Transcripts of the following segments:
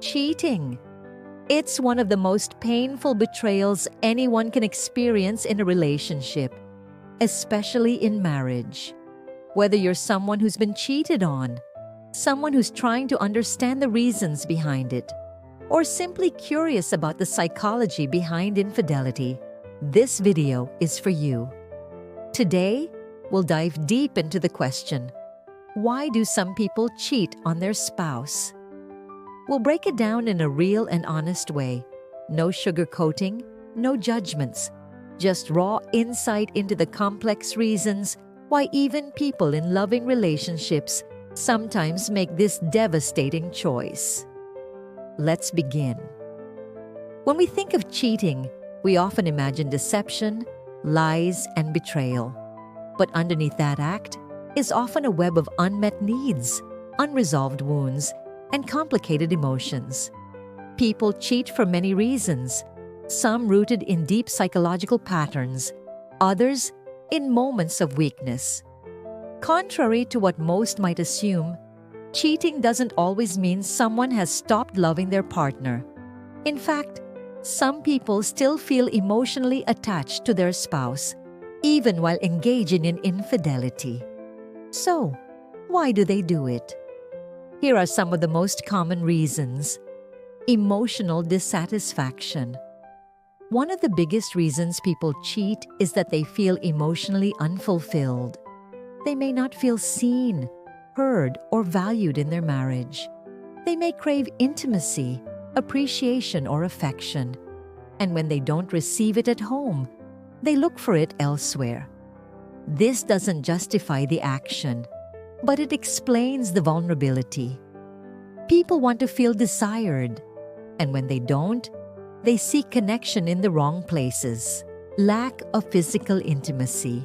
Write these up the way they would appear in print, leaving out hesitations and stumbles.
Cheating. It's one of the most painful betrayals anyone can experience in a relationship, especially in marriage. Whether you're someone who's been cheated on, someone who's trying to understand the reasons behind it, or simply curious about the psychology behind infidelity, this video is for you. Today, we'll dive deep into the question, why do some people cheat on their spouse? We'll break it down in a real and honest way. No sugarcoating, no judgments, just raw insight into the complex reasons why even people in loving relationships sometimes make this devastating choice. Let's begin. When we think of cheating, we often imagine deception, lies, and betrayal. But underneath that act is often a web of unmet needs, unresolved wounds, and complicated emotions. People cheat for many reasons, some rooted in deep psychological patterns, others in moments of weakness. Contrary to what most might assume, cheating doesn't always mean someone has stopped loving their partner. In fact, some people still feel emotionally attached to their spouse, even while engaging in infidelity. So, why do they do it? Here are some of the most common reasons. Emotional dissatisfaction. One of the biggest reasons people cheat is that they feel emotionally unfulfilled. They may not feel seen, heard, or valued in their marriage. They may crave intimacy, appreciation, or affection. And when they don't receive it at home, they look for it elsewhere. This doesn't justify the action, but it explains the vulnerability. People want to feel desired, and when they don't, they seek connection in the wrong places. Lack of physical intimacy.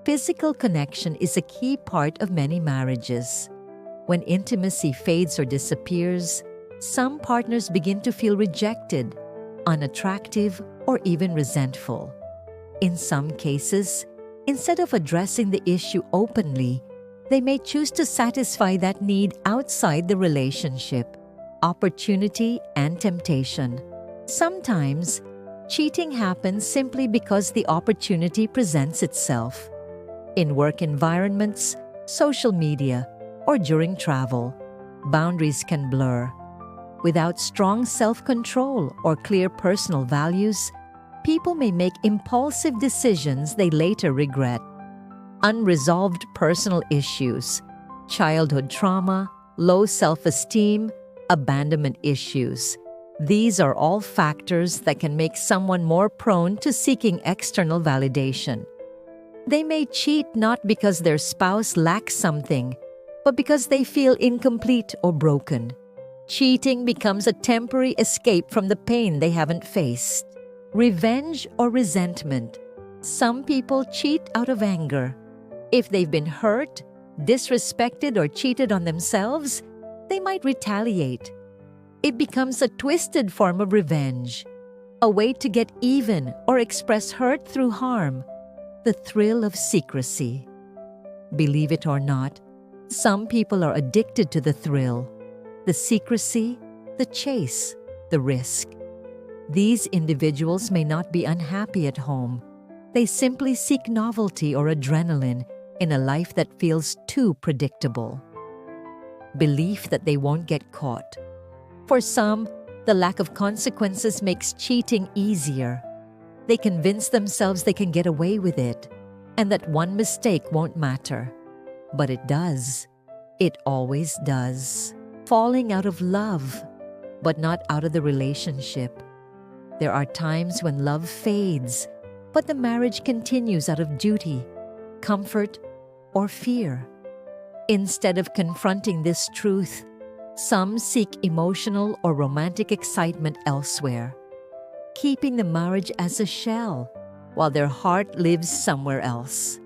Physical connection is a key part of many marriages. When intimacy fades or disappears, some partners begin to feel rejected, unattractive, or even resentful. In some cases, instead of addressing the issue openly, they may choose to satisfy that need outside the relationship. Opportunity and temptation. Sometimes, cheating happens simply because the opportunity presents itself. In work environments, social media, or during travel, boundaries can blur. Without strong self-control or clear personal values, people may make impulsive decisions they later regret. Unresolved personal issues, childhood trauma, low self-esteem, abandonment issues. These are all factors that can make someone more prone to seeking external validation. They may cheat not because their spouse lacks something, but because they feel incomplete or broken. Cheating becomes a temporary escape from the pain they haven't faced. Revenge or resentment. Some people cheat out of anger. If they've been hurt, disrespected, or cheated on themselves, they might retaliate. It becomes a twisted form of revenge, a way to get even or express hurt through harm. The thrill of secrecy. Believe it or not, some people are addicted to the thrill, the secrecy, the chase, the risk. These individuals may not be unhappy at home. They simply seek novelty or adrenaline in a life that feels too predictable. Belief that they won't get caught. For some, the lack of consequences makes cheating easier. They convince themselves they can get away with it, and that one mistake won't matter. But it does. It always does. Falling out of love, but not out of the relationship. There are times when love fades, but the marriage continues out of duty, comfort, or fear. Instead of confronting this truth, some seek emotional or romantic excitement elsewhere, keeping the marriage as a shell while their heart lives somewhere else.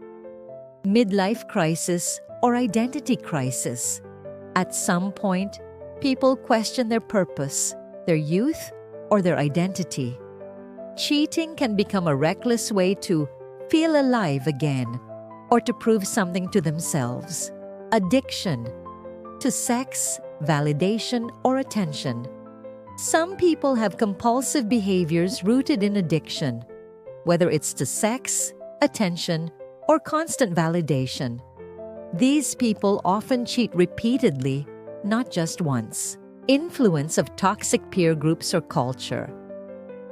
Midlife crisis or identity crisis. At some point, people question their purpose, their youth, or their identity. Cheating can become a reckless way to feel alive again or to prove something to themselves. Addiction to sex, validation, or attention. Some people have compulsive behaviors rooted in addiction, whether it's to sex, attention, or constant validation. These people often cheat repeatedly, not just once. Influence of toxic peer groups or culture.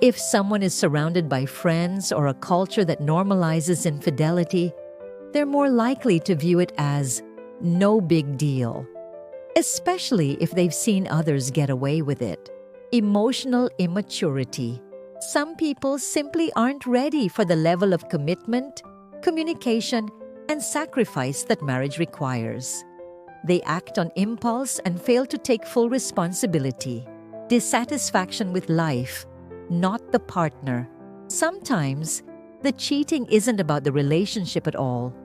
If someone is surrounded by friends or a culture that normalizes infidelity, they're more likely to view it as no big deal, especially if they've seen others get away with it. Emotional immaturity. Some people simply aren't ready for the level of commitment, communication, and sacrifice that marriage requires. They act on impulse and fail to take full responsibility. Dissatisfaction with life, not the partner. Sometimes, the cheating isn't about the relationship at all.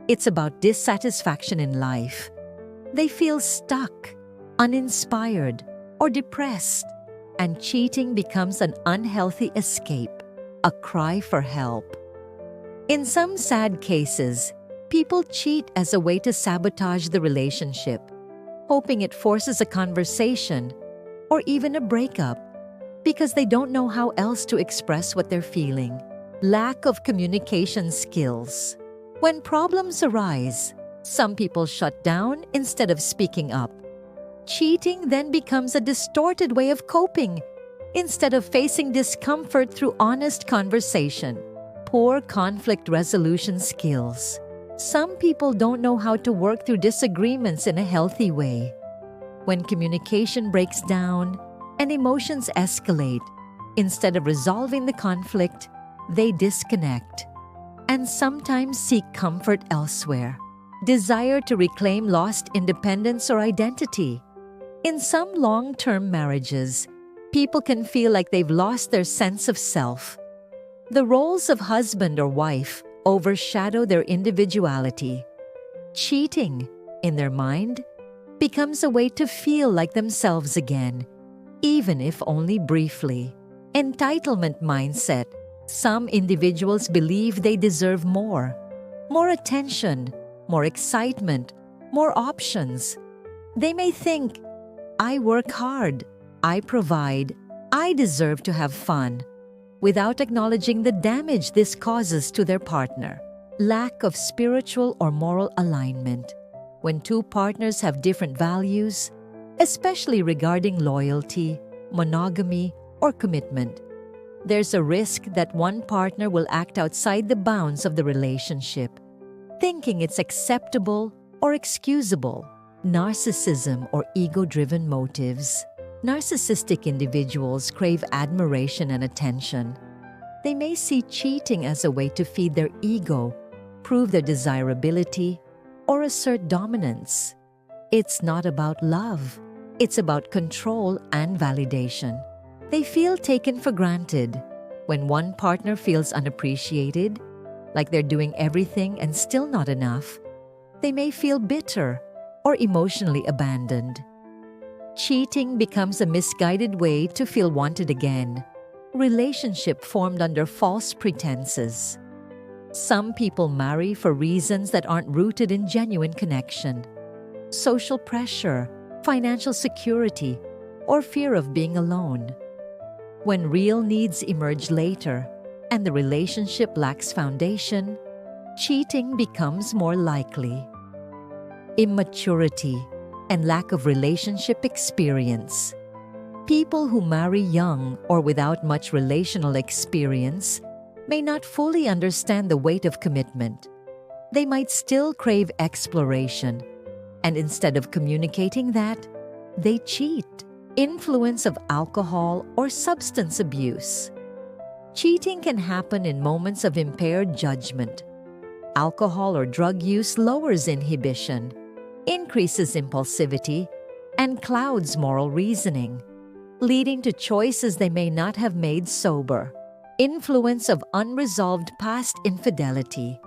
It's about dissatisfaction in life. They feel stuck, uninspired, or depressed, and cheating becomes an unhealthy escape, a cry for help. In some sad cases, people cheat as a way to sabotage the relationship, hoping it forces a conversation or even a breakup because they don't know how else to express what they're feeling. Lack of communication skills. When problems arise, some people shut down instead of speaking up. Cheating then becomes a distorted way of coping instead of facing discomfort through honest conversation. Poor conflict resolution skills. Some people don't know how to work through disagreements in a healthy way. When communication breaks down and emotions escalate, instead of resolving the conflict, they disconnect and sometimes seek comfort elsewhere. Desire to reclaim lost independence or identity. In some long-term marriages, people can feel like they've lost their sense of self. The roles of husband or wife overshadow their individuality. Cheating, in their mind, becomes a way to feel like themselves again, even if only briefly. Entitlement mindset. Some individuals believe they deserve more attention, more excitement, more options. They may think, I work hard, I provide, I deserve to have fun, without acknowledging the damage this causes to their partner. Lack of spiritual or moral alignment. When two partners have different values, especially regarding loyalty, monogamy, or commitment, there's a risk that one partner will act outside the bounds of the relationship, thinking it's acceptable or excusable. Narcissism or ego-driven motives. Narcissistic individuals crave admiration and attention. They may see cheating as a way to feed their ego, prove their desirability, or assert dominance. It's not about love. It's about control and validation. They feel taken for granted. When one partner feels unappreciated, like they're doing everything and still not enough, they may feel bitter or emotionally abandoned. Cheating becomes a misguided way to feel wanted again. Relationship formed under false pretenses. Some people marry for reasons that aren't rooted in genuine connection. Social pressure, financial security, or fear of being alone. When real needs emerge later and the relationship lacks foundation, cheating becomes more likely. Immaturity and lack of relationship experience. People who marry young or without much relational experience may not fully understand the weight of commitment. They might still crave exploration, and instead of communicating that, they cheat. Influence of alcohol or substance abuse. Cheating can happen in moments of impaired judgment. Alcohol or drug use lowers inhibition, increases impulsivity, and clouds moral reasoning, leading to choices they may not have made sober. Influence of unresolved past infidelity.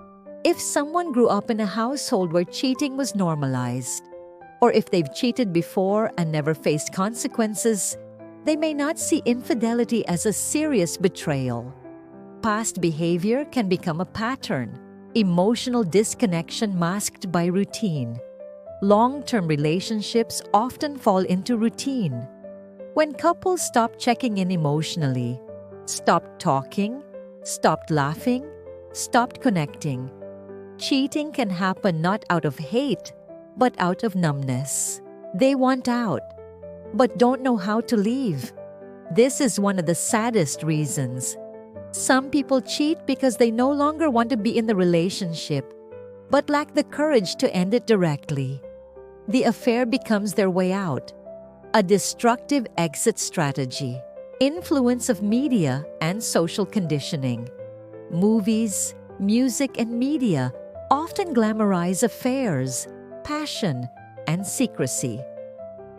If someone grew up in a household where cheating was normalized, or if they've cheated before and never faced consequences, they may not see infidelity as a serious betrayal. Past behavior can become a pattern, emotional disconnection masked by routine. Long-term relationships often fall into routine. When couples stop checking in emotionally, stopped talking, stopped laughing, stopped connecting, cheating can happen not out of hate, but out of numbness. They want out, but don't know how to leave. This is one of the saddest reasons. Some people cheat because they no longer want to be in the relationship, but lack the courage to end it directly. The affair becomes their way out, a destructive exit strategy. Influence of media and social conditioning. Movies, music, and media often glamorize affairs, passion, and secrecy.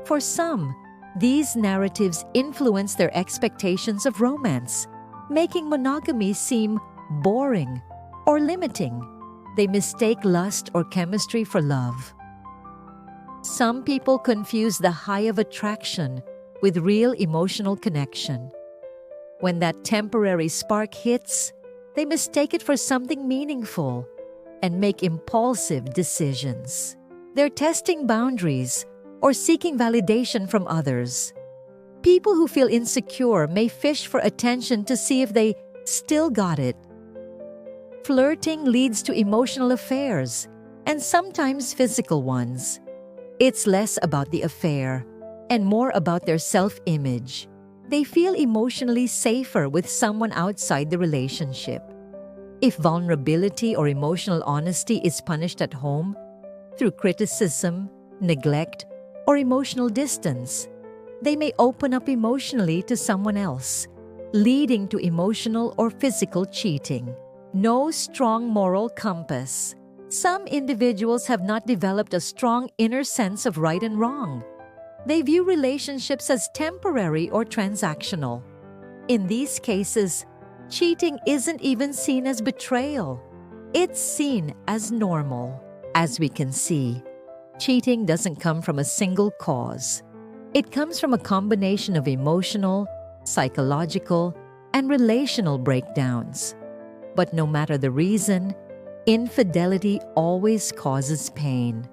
For some, these narratives influence their expectations of romance, making monogamy seem boring or limiting. They mistake lust or chemistry for love. Some people confuse the high of attraction with real emotional connection. When that temporary spark hits, they mistake it for something meaningful and make impulsive decisions. They're testing boundaries or seeking validation from others. People who feel insecure may fish for attention to see if they still got it. Flirting leads to emotional affairs and sometimes physical ones. It's less about the affair and more about their self-image. They feel emotionally safer with someone outside the relationship. If vulnerability or emotional honesty is punished at home through criticism, neglect, or emotional distance, they may open up emotionally to someone else, leading to emotional or physical cheating. No strong moral compass. Some individuals have not developed a strong inner sense of right and wrong. They view relationships as temporary or transactional. In these cases, cheating isn't even seen as betrayal. It's seen as normal. As we can see, cheating doesn't come from a single cause. It comes from a combination of emotional, psychological, and relational breakdowns. But no matter the reason, infidelity always causes pain.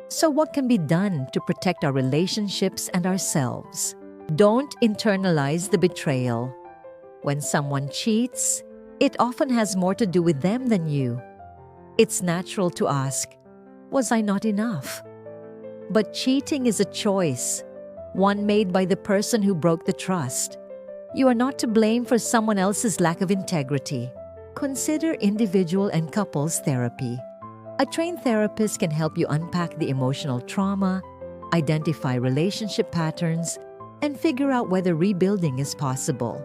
So what can be done to protect our relationships and ourselves? Don't internalize the betrayal. When someone cheats, it often has more to do with them than you. It's natural to ask, was I not enough? But cheating is a choice, one made by the person who broke the trust. You are not to blame for someone else's lack of integrity. Consider individual and couples therapy. A trained therapist can help you unpack the emotional trauma, identify relationship patterns, and figure out whether rebuilding is possible.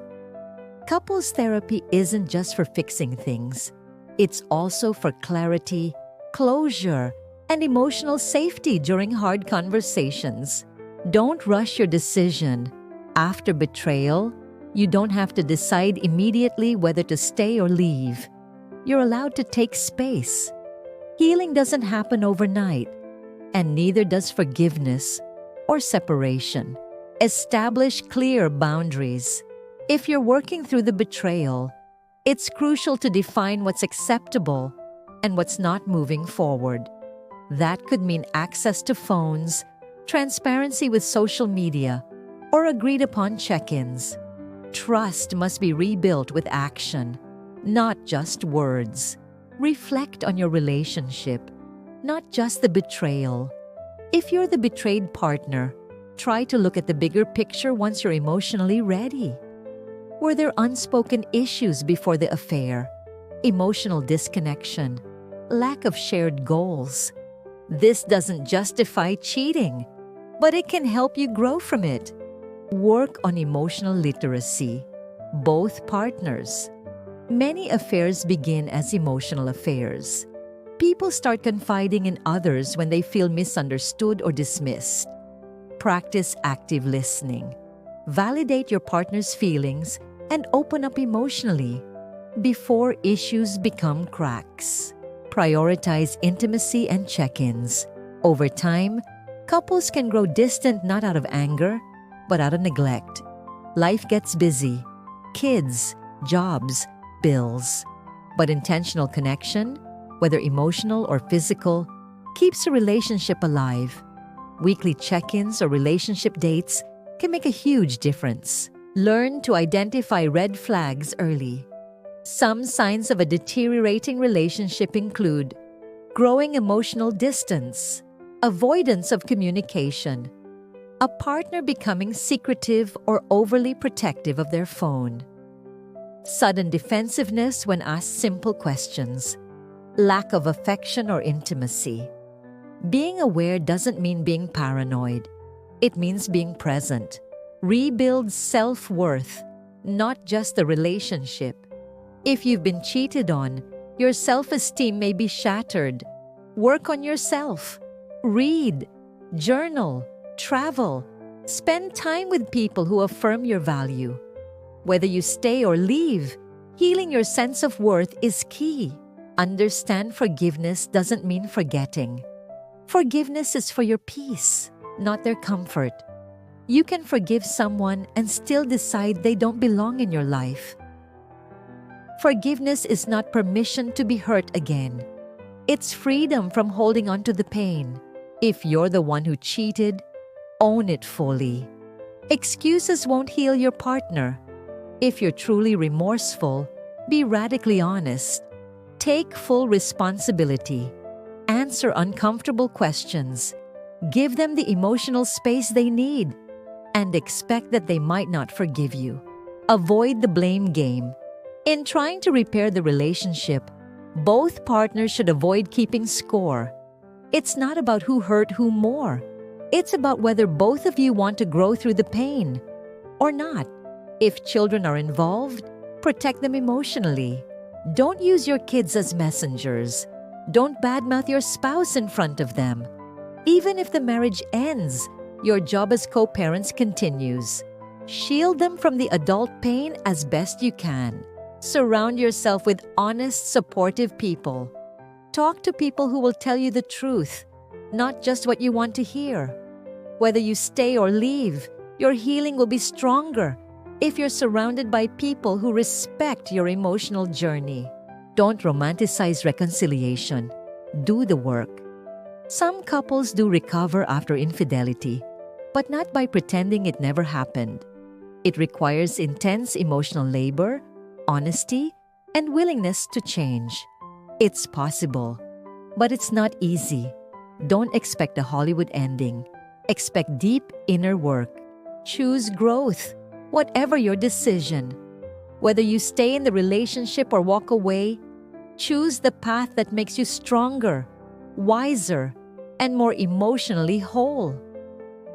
Couples therapy isn't just for fixing things. It's also for clarity, closure, and emotional safety during hard conversations. Don't rush your decision. After betrayal, you don't have to decide immediately whether to stay or leave. You're allowed to take space. Healing doesn't happen overnight, and neither does forgiveness or separation. Establish clear boundaries. If you're working through the betrayal, it's crucial to define what's acceptable and what's not moving forward. That could mean access to phones, transparency with social media, or agreed-upon check-ins. Trust must be rebuilt with action, not just words. Reflect on your relationship, not just the betrayal. If you're the betrayed partner, try to look at the bigger picture once you're emotionally ready. Were there unspoken issues before the affair? Emotional disconnection, lack of shared goals. This doesn't justify cheating, but it can help you grow from it. Work on emotional literacy. Both partners. Many affairs begin as emotional affairs. People start confiding in others when they feel misunderstood or dismissed. Practice active listening. Validate your partner's feelings and open up emotionally before issues become cracks. Prioritize intimacy and check-ins. Over time, couples can grow distant not out of anger, but out of neglect. Life gets busy. Kids, jobs, bills. But intentional connection, whether emotional or physical, keeps a relationship alive. Weekly check-ins or relationship dates can make a huge difference. Learn to identify red flags early. Some signs of a deteriorating relationship include growing emotional distance, avoidance of communication, a partner becoming secretive or overly protective of their phone, sudden defensiveness when asked simple questions, lack of affection or intimacy. Being aware doesn't mean being paranoid. It means being present. Rebuild self-worth, not just the relationship. If you've been cheated on, your self-esteem may be shattered. Work on yourself. Read, journal, travel. Spend time with people who affirm your value. Whether you stay or leave, healing your sense of worth is key. Understand forgiveness doesn't mean forgetting. Forgiveness is for your peace, not their comfort. You can forgive someone and still decide they don't belong in your life. Forgiveness is not permission to be hurt again. It's freedom from holding on to the pain. If you're the one who cheated, own it fully. Excuses won't heal your partner. If you're truly remorseful, be radically honest. Take full responsibility. Answer uncomfortable questions. Give them the emotional space they need, and expect that they might not forgive you. Avoid the blame game. In trying to repair the relationship, both partners should avoid keeping score. It's not about who hurt who more. It's about whether both of you want to grow through the pain or not. If children are involved, protect them emotionally. Don't use your kids as messengers. Don't badmouth your spouse in front of them. Even if the marriage ends, your job as co-parents continues. Shield them from the adult pain as best you can. Surround yourself with honest, supportive people. Talk to people who will tell you the truth, not just what you want to hear. Whether you stay or leave, your healing will be stronger if you're surrounded by people who respect your emotional journey. Don't romanticize reconciliation. Do the work. Some couples do recover after infidelity, but not by pretending it never happened. It requires intense emotional labor, honesty, and willingness to change. It's possible, but it's not easy. Don't expect a Hollywood ending. Expect deep inner work. Choose growth, whatever your decision. Whether you stay in the relationship or walk away, choose the path that makes you stronger, wiser, and more emotionally whole.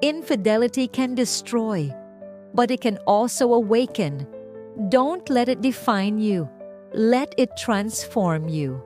Infidelity can destroy, but it can also awaken. Don't let it define you. Let it transform you.